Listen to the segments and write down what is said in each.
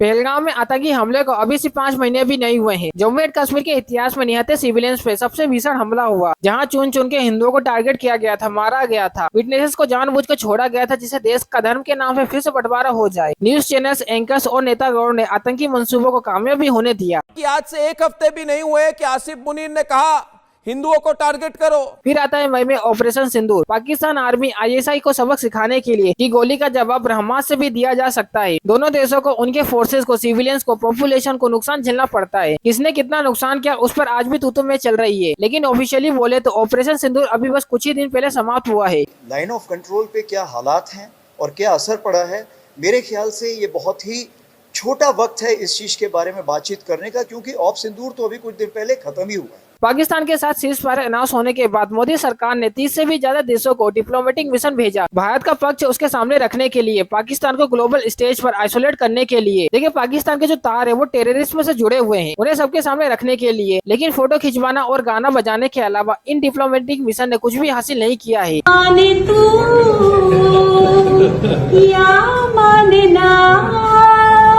पहलगाम में आतंकी हमले को अभी से 5 महीने भी नहीं हुए हैं। जम्मू एंड कश्मीर के इतिहास में निहत्थे सिविलियंस पे सबसे भीषण हमला हुआ, जहां चुन चुन के हिंदुओं को टारगेट किया गया था, मारा गया था। विटनेसेस को जानबूझकर छोड़ा गया था, जिसे देश का धर्म के नाम पे फिर से बंटवारा हो जाए। न्यूज चैनल्स, एंकर्स और नेतागणों ने आतंकी मंसूबों को कामयाब भी होने दिया। कि आज से एक हफ्ते भी नहीं हुए कि आसिफ मुनीर ने कहा हिंदुओं को टारगेट करो। फिर आता है मई में ऑपरेशन सिंदूर। पाकिस्तान आर्मी आईएसआई को सबक सिखाने के लिए कि गोली का जवाब ब्रह्मास्त्र से भी दिया जा सकता है। दोनों देशों को, उनके फोर्सेस को, सिविलियंस को, पॉपुलेशन को नुकसान झेलना पड़ता है। किसने कितना नुकसान किया उस पर आज भी तू में चल रही है, लेकिन ऑफिशियली बोले तो ऑपरेशन सिंदूर अभी बस कुछ ही दिन पहले समाप्त हुआ है। लाइन ऑफ कंट्रोल पे क्या हालात हैं और क्या असर पड़ा है, मेरे ख्याल से ये बहुत ही छोटा वक्त है इस चीज के बारे में बातचीत करने का, क्योंकि ऑप सिंदूर तो अभी कुछ दिन पहले खत्म ही हुआ है। पाकिस्तान के साथ सीज फायर अनाउंस होने के बाद मोदी सरकार ने 30 से भी ज्यादा देशों को डिप्लोमेटिक मिशन भेजा, भारत का पक्ष उसके सामने रखने के लिए, पाकिस्तान को ग्लोबल स्टेज पर आइसोलेट करने के लिए। देखिए, पाकिस्तान के जो तार है वो टेररिस्ट में से जुड़े हुए हैं, उन्हें सबके सामने रखने के लिए। लेकिन फोटो खिंचवाना और गाना बजाने के अलावा इन डिप्लोमेटिक मिशन ने कुछ भी हासिल नहीं किया है।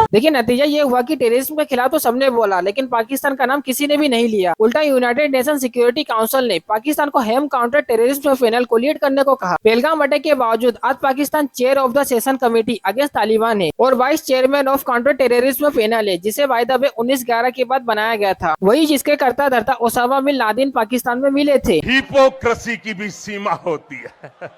देखिए, नतीजा ये हुआ कि टेररिज्म के खिलाफ तो सबने बोला, लेकिन पाकिस्तान का नाम किसी ने भी नहीं लिया। उल्टा यूनाइटेड नेशन सिक्योरिटी काउंसिल ने पाकिस्तान को हेम काउंटर टेररिज्म पैनल को लीड करने को कहा। पहलगाम अटैक के बावजूद आज Pakistan chair of the session committee against Taliban है और vice chairman of counter terrorism panel है, जिसे वायदा में 19/11 के बाद बनाया गया था, वही जिसके करता धरता ओसामा बिन लादेन पाकिस्तान में मिले थे। हिपोक्रेसी की भी सीमा होती है।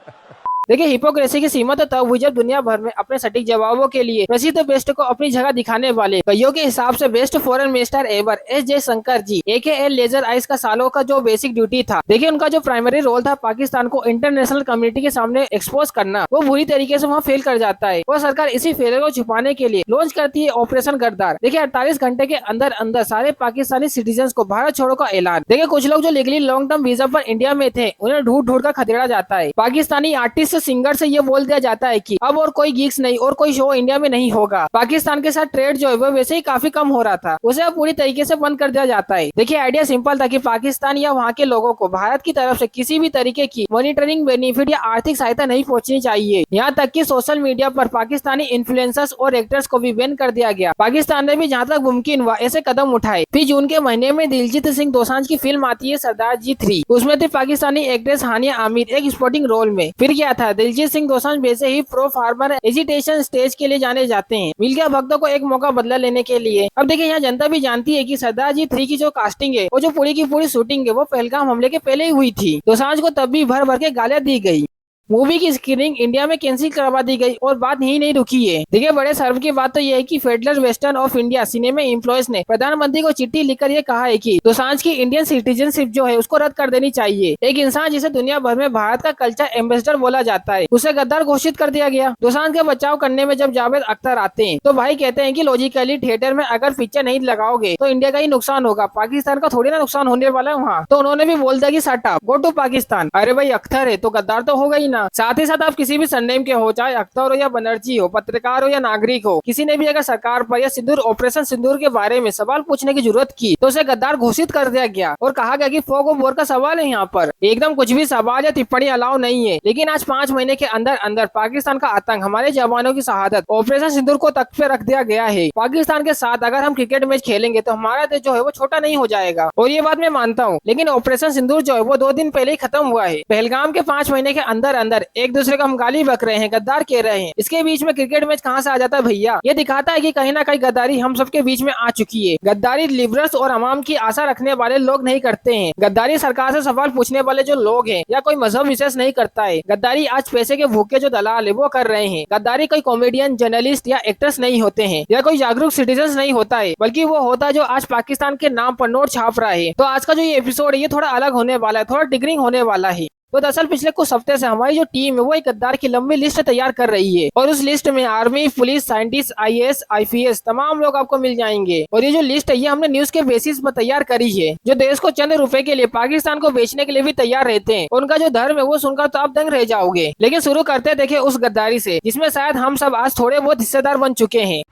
देखिए, हिपोक्रेसी की सीमा तो तब हुई जब दुनिया भर में अपने सटीक जवाबों के लिए प्रसिद्ध बेस्ट को अपनी जगह दिखाने वाले कईयों के हिसाब से best foreign minister ever S Jaishankar ji AKA laser eyes का सालों का जो बेसिक ड्यूटी था, देखिए उनका जो प्राइमरी रोल था पाकिस्तान को इंटरनेशनल कम्युनिटी के सामने एक्सपोज करना, वो बुरी तरीके से वहाँ फेल कर जाता है। वो सरकार इसी फेलियर को छुपाने के लिए लॉन्च करती है ऑपरेशन गद्दार। देखिए, 48 घंटे के अंदर अंदर सारे पाकिस्तानी सिटीजन को भारत छोड़ो का ऐलान। देखिए, कुछ लोग जो लीगली लॉन्ग टर्म वीजा पर इंडिया में थे, उन्हें ढूंढ ढूंढ कर खदेड़ा जाता है। पाकिस्तानी आर्टिस्ट सिंगर से ये बोल दिया जाता है कि अब और कोई गिग्स नहीं और कोई शो इंडिया में नहीं होगा। पाकिस्तान के साथ ट्रेड जो है वो वैसे ही काफी कम हो रहा था, उसे अब पूरी तरीके से बंद कर दिया जाता है। देखिए, आइडिया सिंपल था कि पाकिस्तान या वहाँ के लोगों को भारत की तरफ से किसी भी तरीके की मॉनिटरिंग, बेनिफिट या आर्थिक सहायता नहीं पहुँचनी चाहिए। यहाँ तक कि सोशल मीडिया पर पाकिस्तानी इन्फ्लुएंसर्स और एक्टर्स को भी बैन कर दिया गया। पाकिस्तान ने भी जहाँ तक मुमकिन हुआ ऐसे कदम उठाए। फिर जून के महीने में दिलजीत सिंह दोसांझ की फिल्म आती है सरदार जी 3। उसमें थी पाकिस्तानी एक्ट्रेस हानिया आमिर एक स्पोर्टिंग रोल में। फिर क्या था, दिलजीत सिंह दोसांझ वैसे ही प्रो फार्मर एजिटेशन स्टेज के लिए जाने जाते हैं। मिल गया भक्तों को एक मौका बदला लेने के लिए। अब देखिए, यहाँ जनता भी जानती है कि सरदार जी 3 की जो कास्टिंग है, वो जो पूरी की पूरी शूटिंग है, वो पहलगाम हमले के पहले ही हुई थी। दोसांझ को तब भी भर भर के गालियां दी गई। मूवी की स्क्रीनिंग इंडिया में कैंसिल करवा दी गई और बात यही नहीं रुकी है। देखिए, बड़े सर्व की बात तो यह है कि federal western of India cinema employees ने प्रधानमंत्री को चिट्ठी लिखकर ये कहा है कि दोसांझ की इंडियन सिटीजनशिप जो है उसको रद्द कर देनी चाहिए। एक इंसान जिसे दुनिया भर में भारत का कल्चर एम्बेसडर बोला जाता है, उसे गद्दार घोषित कर दिया गया। दोसांझ का बचाव करने में जब जावेद अख्तर आते हैं तो भाई कहते हैं कि लॉजिकली थिएटर में अगर पिक्चर नहीं लगाओगे तो इंडिया का ही नुकसान होगा, पाकिस्तान का थोड़ी ना नुकसान होने वाला है वहाँ। तो उन्होंने भी बोल दिया कि shut up, go to Pakistan. अरे भाई, अख्तर है तो गद्दार तो होगा ही ना। साथ ही साथ आप किसी भी सरनेम के हो, चाहे अख्तर हो या बनर्जी हो, पत्रकार हो या नागरिक हो, किसी ने भी अगर सरकार पर या सिंदूर ऑपरेशन सिंदूर के बारे में सवाल पूछने की जरूरत की तो उसे गद्दार घोषित कर दिया गया और कहा गया कि फोग ऑफ वॉर का सवाल है। यहाँ पर एकदम कुछ भी सवाल या टिप्पणी अलाउ नहीं है। लेकिन आज 5 महीने के अंदर अंदर पाकिस्तान का आतंक, हमारे जवानों की शहादत, ऑपरेशन सिंदूर को तख्त पे रख दिया गया है। पाकिस्तान के साथ अगर हम क्रिकेट मैच खेलेंगे तो हमारा देश जो है वो छोटा नहीं हो जाएगा, और ये बात मैं मानता हूँ। लेकिन ऑपरेशन सिंदूर जो है वो 2 दिन पहले ही खत्म हुआ है। पहलगाम के 5 महीने के अंदर अंदर एक दूसरे को हम गाली बक रहे हैं, गद्दार कह रहे हैं। इसके बीच में क्रिकेट मैच कहाँ से आ जाता है भैया? ये दिखाता है कि कहीं ना कहीं गद्दारी हम सबके बीच में आ चुकी है। गद्दारी लिबरल्स और अवाम की आशा रखने वाले लोग नहीं करते हैं। गद्दारी सरकार से सवाल पूछने वाले जो लोग हैं या कोई मजहब विशेष नहीं करता है। गद्दारी आज पैसे के भूखे जो दलाल है वो कर रहे हैं। गद्दारी कोई कॉमेडियन, जर्नलिस्ट या एक्टर्स नहीं होते हैं या कोई जागरूक सिटीजन नहीं होता है, बल्कि वो होता है जो आज पाकिस्तान के नाम पर नोट छाप रहा है। तो आज का जो ये एपिसोड है ये थोड़ा अलग होने वाला है, थोड़ा डिगरिंग होने वाला है। तो दरअसल पिछले कुछ हफ्ते से हमारी जो टीम है वो एक गद्दार की लंबी लिस्ट तैयार कर रही है, और उस लिस्ट में army, police, scientist, IAS, IPS तमाम लोग आपको मिल जाएंगे। और ये जो लिस्ट है ये हमने न्यूज के बेसिस पर तैयार करी है, जो देश को चंद रुपए के लिए पाकिस्तान को बेचने के लिए भी तैयार रहते हैं। उनका जो धर्म है वो सुनकर तो आप दंग रह जाओगे। लेकिन शुरू करते देखिए उस गद्दारी से जिसमें शायद हम सब आज थोड़े बहुत हिस्सेदार बन चुके हैं।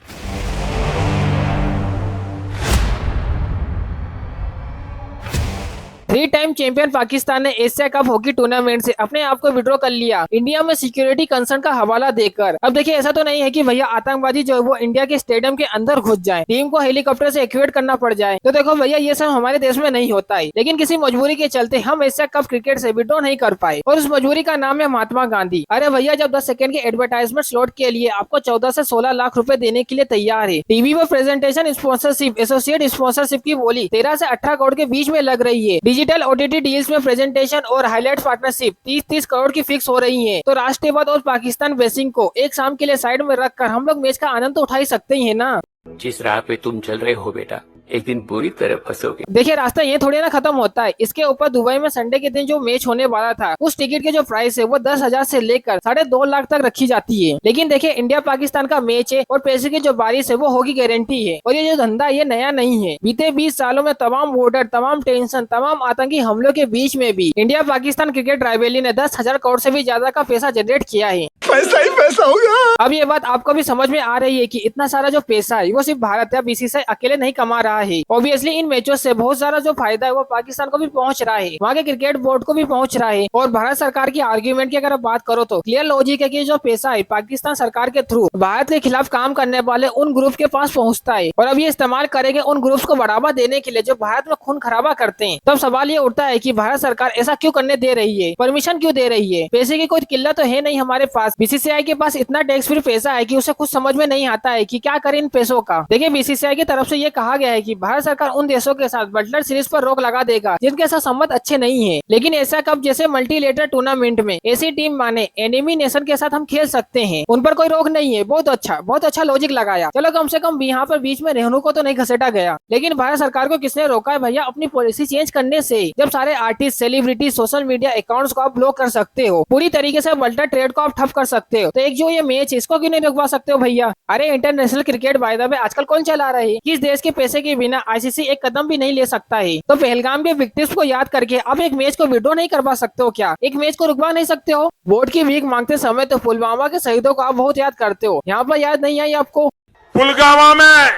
3 टाइम चैंपियन पाकिस्तान ने एशिया कप हॉकी टूर्नामेंट से अपने आप को विड्रॉ कर लिया इंडिया में सिक्योरिटी कंसर्न का हवाला देकर। अब देखिए ऐसा तो नहीं है कि भैया आतंकवादी जो है वो इंडिया के स्टेडियम के अंदर घुस जाए, टीम को हेलीकॉप्टर से इक्वेट करना पड़ जाए। तो देखो भैया ये सब हमारे देश में नहीं होता है, लेकिन किसी मजबूरी के चलते हम एशिया कप क्रिकेट से विड्रॉ नहीं कर पाए और उस मजबूरी का नाम है महात्मा गांधी। अरे भैया जब 10 सेकंड के एडवर्टाइजमेंट स्लॉट के लिए आपको 14 से 16 लाख रुपए देने के लिए तैयार है, टीवी पर प्रेजेंटेशन स्पॉन्सरशिप एसोसिएट स्पॉन्सरशिप की बोली 13 से 18 करोड़ के बीच में लग रही है। डिजिटल ओटीटी डील्स में प्रेजेंटेशन और हाईलाइट पार्टनरशिप 30-30 करोड़ की फिक्स हो रही है। तो राष्ट्रवाद और पाकिस्तान बेसिंग को एक शाम के लिए साइड में रखकर हम लोग मैच का आनंद तो उठा ही सकते ही है ना। जिस राह पे तुम चल रहे हो बेटा, एक दिन बुरी तरह फंसोगे। देखिए रास्ता ये थोड़ी ना खत्म होता है। इसके ऊपर दुबई में संडे के दिन जो मैच होने वाला था उस टिकट के जो प्राइस है वो 10,000 से लेकर 2.5 लाख तक रखी जाती है। लेकिन देखिए इंडिया पाकिस्तान का मैच है और पैसे की जो बारिश है वो होगी गारंटी है। और ये जो धंधा ये नया नहीं है, बीते 20 सालों में तमाम बॉर्डर, तमाम टेंशन, तमाम आतंकी हमलों के बीच में भी इंडिया पाकिस्तान क्रिकेट राइवलरी ने 10,000 करोड़ से भी ज्यादा का पैसा जनरेट किया है। पैसा ही पैसा होगा। अब ये बात आपको भी समझ में आ रही है कि इतना सारा जो पैसा है वो सिर्फ भारत या बीसीसीआई अकेले नहीं कमा रहा है। ऑब्वियसली इन मैचों से बहुत सारा जो फायदा है वो पाकिस्तान को भी पहुंच रहा है, वहाँ के क्रिकेट बोर्ड को भी पहुंच रहा है। और भारत सरकार की आर्ग्यूमेंट की अगर आप बात करो तो क्लियर लॉजिक है कि जो पैसा है पाकिस्तान सरकार के थ्रू भारत के खिलाफ काम करने वाले उन ग्रुप के पास पहुँचता है और अब ये इस्तेमाल करेंगे उन ग्रुप्स को बढ़ावा देने के लिए जो भारत में खून खराबा करते हैं। तब सवाल ये उठता है कि भारत सरकार ऐसा क्यों करने दे रही है, परमिशन क्यों दे रही है? पैसे की कोई किल्लत तो है नहीं हमारे पास। बीसीसीआई के पास इतना टैक्स फ्री पैसा है कि उसे कुछ समझ में नहीं आता है कि क्या करें इन पैसों का। देखिए बीसीसीआई की तरफ से ये कहा गया है कि भारत सरकार उन देशों के साथ बटलर सीरीज पर रोक लगा देगा जिनके साथ संबंध अच्छे नहीं है, लेकिन एशिया कप जैसे मल्टीलेटरल टूर्नामेंट में ऐसी टीम माने एनिमी नेशन के साथ हम खेल सकते हैं, उन पर कोई रोक नहीं है। बहुत अच्छा लॉजिक लगाया। चलो कम से कम यहाँ पर बीच में रेहनू को तो नहीं घसेटा गया। लेकिन भारत सरकार को किसने रोका है भैया अपनी पॉलिसी चेंज करने से? जब सारे artist, celebrity, social media accounts को आप ब्लॉक कर सकते हो, पूरी तरीके से वर्ल्ड ट्रेड को आप ठप कर सकते हो, तो एक जो ये मैच इसको क्यों नहीं रुकवा सकते हो भैया? अरे international cricket by the way आजकल कौन चला रहा है? किस देश के पैसे के बिना आईसीसी एक कदम भी नहीं ले सकता है। तो पहलगाम के विक्टिम्स को याद करके आप एक मैच को विड्रॉ नहीं करवा सकते हो क्या? एक मैच को रुकवा नहीं सकते हो? बोर्ड की भीख मांगते समय तो पुलवामा के शहीदों को आप बहुत याद करते हो, यहाँ पर याद नहीं आई आपको? पुलवामा में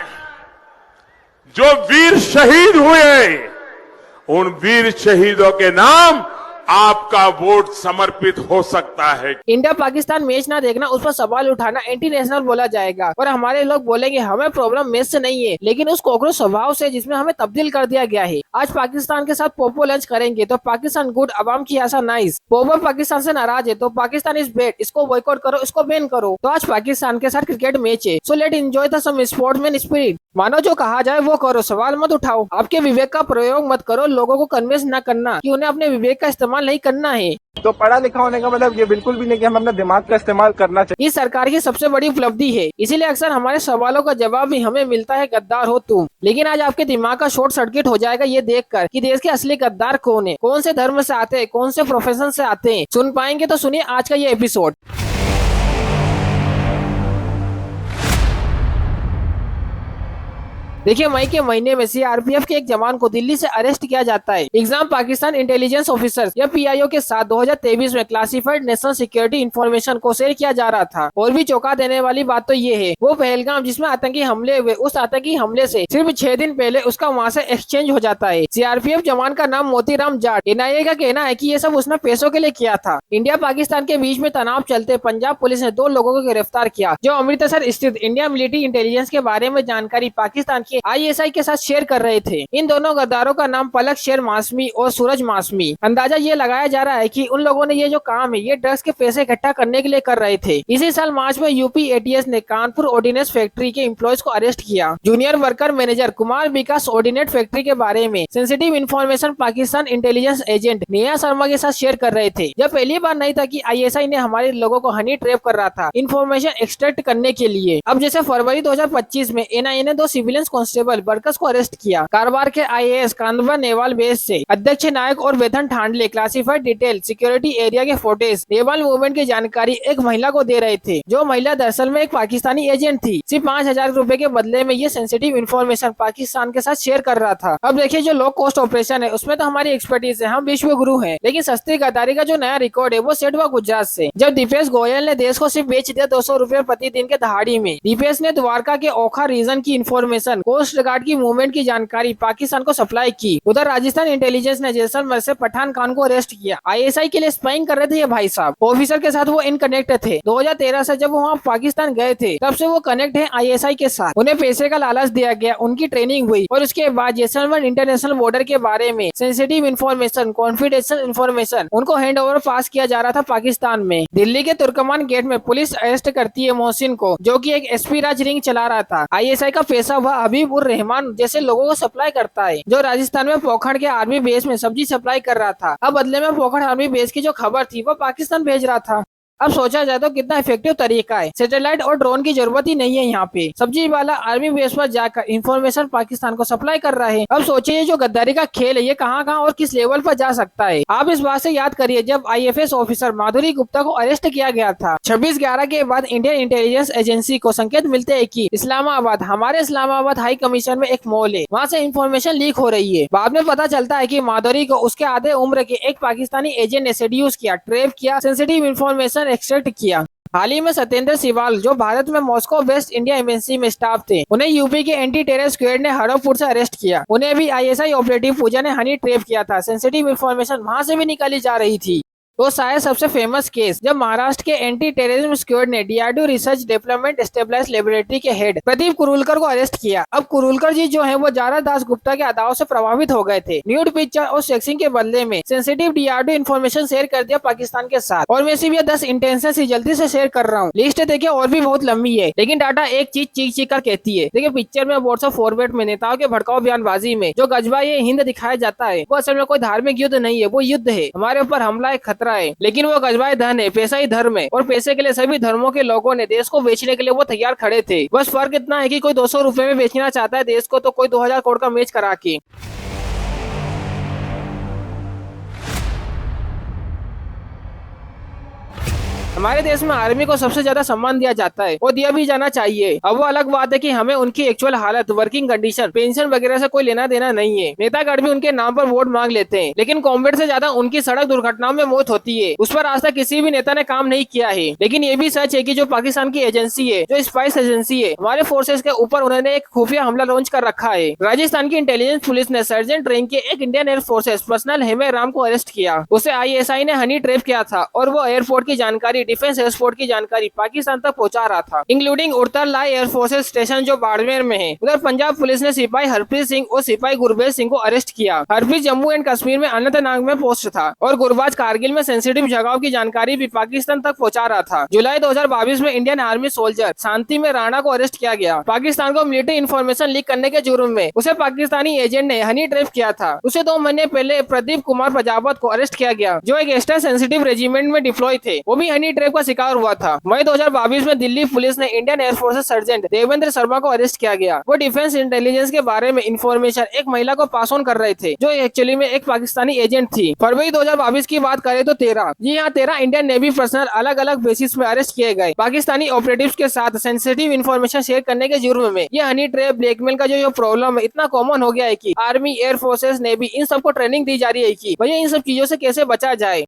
जो वीर शहीद हुए, उन वीर शहीदों के नाम आपका वोट समर्पित हो सकता है। इंडिया पाकिस्तान मैच ना देखना, उस पर सवाल उठाना एंटी नेशनल बोला जाएगा और हमारे लोग बोलेंगे हमें प्रॉब्लम मैच से नहीं है, लेकिन उस कॉकरोच स्वभाव से जिसमें हमें तब्दील कर दिया गया है। आज पाकिस्तान के साथ पोपो लंच करेंगे तो पाकिस्तान गुड, अवाम की आशा नाइस। पोपो पाकिस्तान से नाराज है तो पाकिस्तान इज बैड, इसको बॉयकॉट करो, इसको बैन करो। तो आज पाकिस्तान के साथ क्रिकेट मैच है, so let enjoy the some sportsman spirit. मानो जो कहा जाए वो करो, सवाल मत उठाओ, आपके विवेक का प्रयोग मत करो लोगों को कन्विंस न करना कि उन्हें अपने विवेक का इस्तेमाल नहीं करना है। तो पढ़ा लिखा होने का मतलब ये बिल्कुल भी नहीं कि हम अपना दिमाग का इस्तेमाल करना चाहिए। इस सरकार की सबसे बड़ी उपलब्धि है, इसीलिए अक्सर हमारे सवालों का जवाब भी हमें मिलता है गद्दार हो तुम। लेकिन आज आपके दिमाग का शॉर्ट सर्किट हो जाएगा ये देखकर कि देश के असली गद्दार कौन है, कौन से धर्म से आते हैं, कौन से प्रोफेशन से आते हैं। सुन पाएंगे तो सुनिए आज का ये एपिसोड। देखिए मई के महीने में सीआरपीएफ के एक जवान को दिल्ली से अरेस्ट किया जाता है एग्जाम पाकिस्तान इंटेलिजेंस ऑफिसर या पीआईओ के साथ 2023 में क्लासिफाइड नेशनल सिक्योरिटी इंफॉर्मेशन को शेयर किया जा रहा था। और भी चौंका देने वाली बात तो ये है वो पहलगाम जिसमें आतंकी हमले हुए, उस आतंकी हमले से सिर्फ 6 दिन पहले उसका वहाँ से एक्सचेंज हो जाता है। सीआरपीएफ जवान का नाम मोतीराम जाट। एनआईए का कहना है कि ये सब उसने पैसों के लिए किया था। इंडिया पाकिस्तान के बीच में तनाव चलते पंजाब पुलिस ने 2 लोगों को गिरफ्तार किया जो अमृतसर स्थित इंडिया मिलिट्री इंटेलिजेंस के बारे में जानकारी पाकिस्तान के आईएसआई के साथ शेयर कर रहे थे। इन दोनों गद्दारों का नाम पलक शेर मासमी और सूरज मासमी। अंदाजा ये लगाया जा रहा है कि उन लोगों ने ये जो काम है ये ड्रग्स के पैसे इकट्ठा करने के लिए कर रहे थे। इसी साल मार्च में यूपी एटीएस ने कानपुर ऑर्डिनेंस फैक्ट्री के एम्प्लॉयज को अरेस्ट किया। जूनियर वर्कर मैनेजर कुमार विकास ऑर्डिनेट फैक्ट्री के बारे में sensitive information Pakistan intelligence agent Neha Sharma के साथ शेयर कर रहे थे। यह पहली बार नहीं था कि आईएसआई ने हमारे लोगों को हनी ट्रैप कर रहा था इन्फॉर्मेशन एक्सट्रैक्ट करने के लिए। अब जैसे फरवरी 2025 में एनआईए ने 2 सिविलियन कांस्टेबल वर्कर्स को अरेस्ट किया। कारवार के आईएएस कांदवा नेवाल बेस से अध्यक्ष नायक और वेतन ठांडले क्लासिफाइड डिटेल सिक्योरिटी एरिया के फोटेज नेवाल मूवमेंट की जानकारी एक महिला को दे रहे थे, जो महिला दरअसल में एक पाकिस्तानी एजेंट थी। सिर्फ 5,000 रुपए के बदले में ये सेंसिटिव इन्फॉर्मेशन पाकिस्तान के साथ शेयर कर रहा था। अब देखिए जो लो कॉस्ट ऑपरेशन है उसमें तो हमारी एक्सपर्टीज है, हम विश्व गुरु हैं, लेकिन सस्ती गद्दारी का जो नया रिकॉर्ड है वो सेट हुआ गुजरात से। जब दीपेश गोयल ने देश को सिर्फ बेच दिया 200 रुपए प्रति दिन के दहाड़ी में। दीपेश ने द्वारका के ओखा रीजन की इन्फॉर्मेशन को कोस्ट गार्ड की मूवमेंट की जानकारी पाकिस्तान को सप्लाई की। उधर राजस्थान इंटेलिजेंस ने जैसलमेर से पठान खान को अरेस्ट किया। ISI के लिए स्पाइंग कर रहे थे ये भाई साहब। ऑफिसर के साथ वो इन कनेक्ट थे। 2013 से जब वो वहाँ पाकिस्तान गए थे तब से वो कनेक्ट है ISI के साथ। उन्हें पैसे का लालच दिया गया, उनकी ट्रेनिंग हुई और उसके बाद जैसलमेर इंटरनेशनल बॉर्डर के बारे में सेंसिटिव इन्फॉर्मेशन, कॉन्फिडेंशियल इन्फॉर्मेशन उनको हैंड ओवर पास किया जा रहा था पाकिस्तान में। दिल्ली के तुर्कमान गेट में पुलिस अरेस्ट करती है मोहसिन को, जो कि एक SP राज रिंग चला रहा था। ISI का पैसा वह हबीब उर रहमान जैसे लोगों को सप्लाई करता है, जो राजस्थान में पोखरण के आर्मी बेस में सब्जी सप्लाई कर रहा था। अब बदले में पोखरण आर्मी बेस की जो खबर थी वो पाकिस्तान भेज रहा था। अब सोचा जाए तो कितना इफेक्टिव तरीका है। सैटेलाइट और ड्रोन की जरूरत ही नहीं है। यहाँ पे सब्जी वाला आर्मी बेस पर जाकर इंफॉर्मेशन पाकिस्तान को सप्लाई कर रहा है। अब सोचिए जो गद्दारी का खेल है ये कहाँ और किस लेवल पर जा सकता है। आप इस बात से याद करिए जब IFS ऑफिसर माधुरी गुप्ता को अरेस्ट किया गया था 26/11 के बाद इंडियन इंटेलिजेंस एजेंसी को संकेत मिलते हैं कि इस्लामाबाद, हमारे इस्लामाबाद हाई कमीशन में एक मॉल है, वहाँ से इंफॉर्मेशन लीक हो रही है। बाद में पता चलता है कि माधुरी को उसके आधे उम्र के एक पाकिस्तानी एजेंट ने सेड्यूस किया, ट्रैप किया, सेंसिटिव इंफॉर्मेशन एक्सट्रैक्ट किया। हाल ही में सत्येंद्र सिवाल जो भारत में मॉस्को बेस्ड इंडिया एमबेसी में स्टाफ थे, उन्हें यूपी के एंटी टेरर स्क्वाड ने हड़पपुर से अरेस्ट किया। उन्हें भी ISI ऑपरेटिव पूजा ने हनी ट्रैप किया था। सेंसिटिव इंफॉर्मेशन वहां से भी निकाली जा रही थी। तो शायद सबसे फेमस केस जब महाराष्ट्र के एंटी टेररिज्म स्क्वाड ने DRDO research development stabilise laboratory के हेड प्रदीप कुरुलकर को अरेस्ट किया। अब कुरुलकर जी जो है वो जारा दास गुप्ता के अदाओं से प्रभावित हो गए थे। न्यूड पिक्चर और सेक्सिंग के बदले में सेंसिटिव DRDO इन्फॉर्मेशन शेयर कर दिया पाकिस्तान के साथ। और मैं सिर्फ ये 10 इंटेंशन से जल्दी से शेयर कर रहा हूँ। लिस्ट देखिए और भी बहुत लंबी है, लेकिन डाटा एक चीज चीख कर कहती है। देखिए पिक्चर में व्हाट्सएप फॉरवर्ड में नेताओं के भड़काऊ बयानबाजी में जो गजबा ये हिंद दिखाया जाता है वो असल में कोई धार्मिक युद्ध नहीं है, वो युद्ध है। हमारे ऊपर हमला एक खतरा है, लेकिन वो गजबाए धन है, पैसा ही धर्म है। और पैसे के लिए सभी धर्मों के लोगों ने देश को बेचने के लिए वो तैयार खड़े थे। बस फर्क इतना है कि कोई 200 रुपए में बेचना चाहता है देश को, तो कोई 2000 करोड़ का मैच करा के। हमारे देश में आर्मी को सबसे ज्यादा सम्मान दिया जाता है, वो दिया भी जाना चाहिए। अब वो अलग बात है कि हमें उनकी एक्चुअल हालत, वर्किंग कंडीशन, पेंशन वगैरह से कोई लेना देना नहीं है। नेतागढ़ भी उनके नाम पर वोट मांग लेते हैं, लेकिन कॉम्बैट से ज्यादा उनकी सड़क दुर्घटनाओं में मौत होती है। उस पर आज तक किसी भी नेता ने काम नहीं किया है। लेकिन ये भी सच है कि जो पाकिस्तान की एजेंसी है, जो स्पाइस एजेंसी है, हमारे फोर्सेज के ऊपर उन्होंने एक खुफिया हमला लॉन्च कर रखा है। राजस्थान की इंटेलिजेंस पुलिस ने सर्जेंट रैंक के एक Indian air forces personnel Heme Ram को अरेस्ट किया। उसे ISI ने हनी ट्रैप किया था और वो एयरपोर्ट की जानकारी, डिफेंस एयरपोर्ट की जानकारी पाकिस्तान तक पहुंचा रहा था, इंक्लूडिंग उड़तरलाई एयर फोर्सेज स्टेशन जो बाड़मेर में है। उधर पंजाब पुलिस ने सिपाही हरप्रीत सिंह और सिपाही गुरबेज सिंह को अरेस्ट किया। हरप्रीत जम्मू एंड कश्मीर में अनंतनाग में पोस्ट था और गुरबाज कारगिल में सेंसिटिव जगहों की जानकारी भी पाकिस्तान तक पहुंचा रहा था। जुलाई 2022 में इंडियन आर्मी सोल्जर शांति में राणा को अरेस्ट किया गया। पाकिस्तान को मिलिट्री इन्फॉर्मेशन लीक करने के जुर्म में उसे पाकिस्तानी एजेंट ने हनी ट्रैप किया था। उसे 2 महीने पहले प्रदीप कुमार प्रजापत को अरेस्ट किया गया, जो एक एक्स्ट्रा सेंसिटिव रेजिमेंट में डिप्लॉय थे। वो भी हनी ट्रैप का शिकार हुआ था। मई 2022 में दिल्ली पुलिस ने Indian air force sergeant Devendra Sharma को अरेस्ट किया गया। वो डिफेंस इंटेलिजेंस के बारे में इंफॉर्मेशन एक महिला को पास ऑन कर रहे थे, जो एक्चुअली में एक पाकिस्तानी एजेंट थी। फरवरी 2022 की बात करें तो 13 इंडियन नेवी पर्सनल अलग अलग बेसिस में अरेस्ट किए गए पाकिस्तानी ऑपरेटिव्स के साथ सेंसिटिव इंफॉर्मेशन शेयर करने के जुर्म में। ये हनी ट्रैप, ब्लैकमेल का जो प्रॉब्लम है इतना कॉमन हो गया है कि आर्मी, एयरफोर्सेस, नेवी इन सबको ट्रेनिंग दी जा रही है कि भैया इन सब चीजों से कैसे बचा जाए।